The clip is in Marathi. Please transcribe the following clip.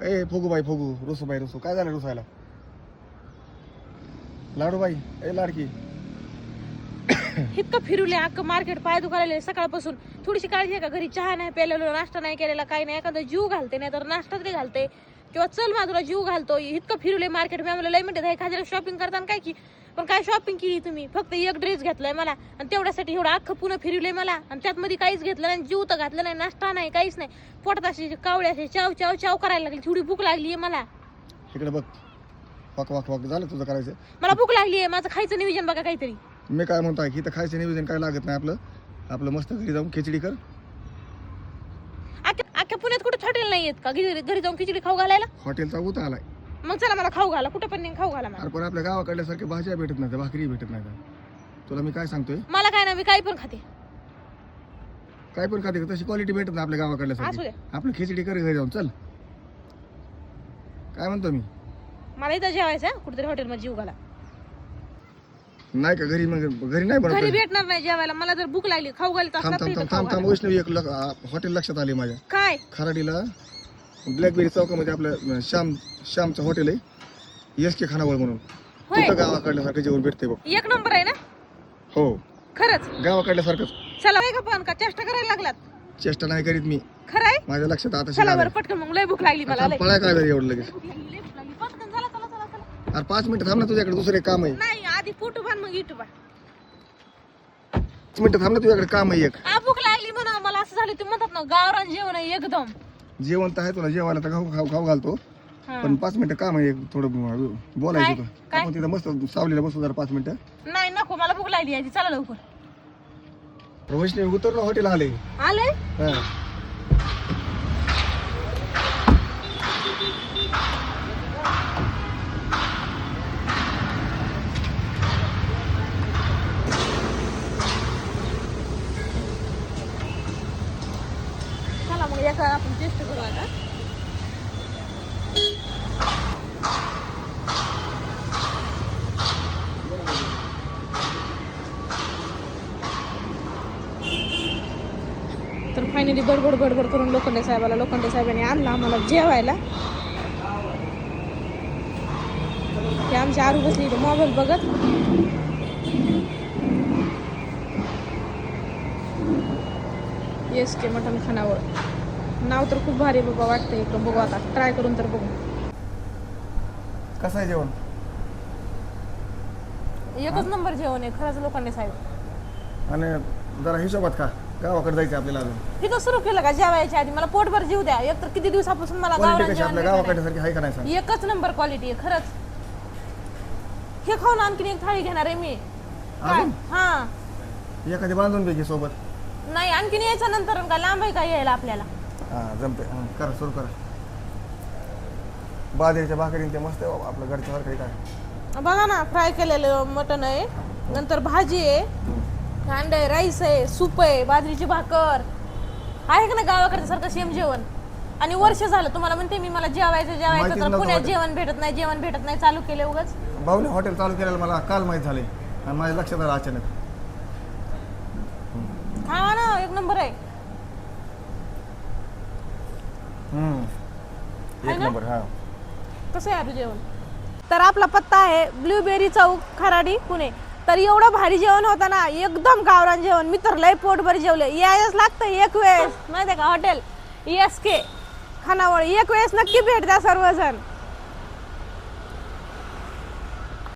ए फोगूबाई फोगू रुसूबाई रुसू काय झालं रुसायला? लाडूबाई ए लाडकी इतकं फिरवले अख्खं मार्केट पाय दुखायला सकाळपासून. थोडीशी काळजी आहे का? घरी चहा नाही प्यायलेलो, नाश्ता नाही केलेला, काही नाही. एखादा जीव घालते नाही तर नाश्ता तरी घालते किंवा चल माझा जीव घालतो. इतकं फिरवले मार्केट. मी आम्हाला लय मिनिट एखाद्याला शॉपिंग करताना काय की पण काय शॉपिंग केली तुम्ही? फक्त एक ड्रेस घेतलाय मला आणि तेवढ्यासाठी एवढं अख्खं पुन्हा फिरवलंय मला आणि त्यात मध्ये काहीच घेतलं नाही, जीव तर घातलं नाही, नाश्ता नाही, काहीच नाही. पोटात अशी कावळे असे चाव चाव चाव करायला लागली. थोडी भूक लागली मला. इकडे बघ. वाक वाक वाक झालं तुझं करायचं. मला भूक लागली आहे. माझं खायचं नियोजन बघा काहीतरी. मी काय म्हणतो की इथं खायचं नियोजन काय लागत नाही. आपलं आपलं मस्त घरी जाऊन खिचडी कर. अख्ख्या पुण्यात कुठे हॉटेल नाही आहेत का घरी जाऊन खिचडी खाऊ घालायला? हॉटेलचा उत आलाय. मग चला मला खाऊ घाला. कुठं पण नाही खाऊ घाला मला. अरे पण आपल्या गावाकडल्यासारख्या भाज्या भेटत नाही, भाकरी भेटत नाही. तुला मी काय सांगतोय, मला काय ना, मी काही पण खाते. काय पण खाते तशी क्वालिटी भेटत नाही आपल्या असू गावाकडल्यासारखी. द्या. आपलं खिचडी कर घरी जाऊन. चल काय म्हणतो मी, मला इथं जेवायचं कुठेतरी हॉटेलमध्ये जीव घाला. नाही का घरी? मग घरी नाही घरी बनवत. भेटणार नाही जेवायला. मला जर भूक लागली खाऊ घालत थांब असला थांब तरी थांब खाऊ थांब थांब घाला. वैष्णवी एक हॉटेल लक्षात आले माझ्या. काय? खराडीला ब्लॅकबेरी चौकामध्ये आपलं श्यामचं हॉटेल आहे, SK खानावळ म्हणून. होय. तिथं गावाकडल्यासारखं जेवण भेटते बघ. एक नंबर आहे ना? हो खरंच गावाकडल्यासारखंच. चला का पण का चेष्टा करायला लागलात? चेष्टा नाही करीत मी, खरं आहे. माझ्या लक्षात आता चला बरं पटकन. मग लय भूक लागली मला. लय पळाय काय झालं एवढं लगेच? भूक लागली, लय भूक लागली. पटकन चला चला चला चला. अरे 5 मिनिटं थांब ना, तुझ्याकडे दुसरं एक काम आहे. नाही आधी फोटो बांध मग युट्यूब. 5 मिनिटं थांब ना, तुझ्याकडे काम आहे एक. भूक लागली म्हणा. मला असं झालं तुम्ही म्हणतात ना गावरान जेवण आहे एकदम. जेवण तर आहे, तुला जेवायला तर खाऊ घालतो. पण 5 मिनिटं काम आहे एक, थोडं बोलायचं होतं. काय? आपण तिथं मस्त सावलीला बसू जरा 5 मिनिटं. नाही नको, मला भूक लागली आधी. चला लवकर. वैष्णवी उतरलो, हॉटेल आले. आले. हा. चला मग एका आपण टेस्ट करू आता. तर फायनली बडबड करून लोखंडे साहेबांनी आणला आम्हाला जेवायला. ते आमची आरू बसली इथं मोबाईल बघत. SK मटण खानावळ नाव तर खूप भारी बाबा वाटतंय. इकडं बघू आता, ट्राय करून तर बघू. कसं आहे जेवण? एकच नंबर जेवण आहे खरंच लोखंडे साहेब. आणि जरा हिशोबात खा, गावाकडे जायचं आपल्याला अजून. तिथं सुरू केलं का जेवायच्या आधी? मला पोटभर जीव द्या. एक तर किती दिवसापासून मला क्वालिटी गावरान कशी जेवण आपल्या भेटलं नाही. गावाकडल्यासारखी आहे का नाही सांग? एकच नंबर क्वालिटी आहे खरंच. हे खाऊन आणखीन एक थाळी घेणार आहे मी. काय? अजून? हा एखादी बांधून पैकी सोबत. नाही आणखीन यायच्या नंतर का लांब आहे का यायला आपल्याला? हा जमते. करा सुरू करा. बाजरीच्या भाकरी ते मस्त आहे बाबा, आपलं घरच्या सारखं काय. बघा ना, फ्राय केलेलं मटण आहे, नंतर भाजी आहे, अंडा आहे, राईस आहे, सूप आहे, बाजरीची भाकर आहे का ना गावाकडच्या सारखं सेम जेवण. आणि वर्ष झालं तुम्हाला म्हणते मी, मला जेवायचं माहितीच तर नव्हतं पुण्यात हॉटेल. जेवण भेटत नाही चालू केले उगाच. भाऊने हॉटेल चालू केलेलं मला काल माहीत झाले आणि माझ्या लक्षात आलं अचानक. खावा ना, एक नंबर आहे. एक ना? नंबर. हा कसं आहे आपलं जेवण? तर आपला पत्ता आहे ब्लूबेरी चौक, खराडी, पुणे. तर एवढं भारी जेवण होतं ना, एकदम गावरान जेवण. मी तर लय पोटभर जेवले. यायच लागतं एक वेळेस माहिती आहे का, हॉटेल SK खानावळ. एक वेळेस नक्की भेट द्या सर्वजण.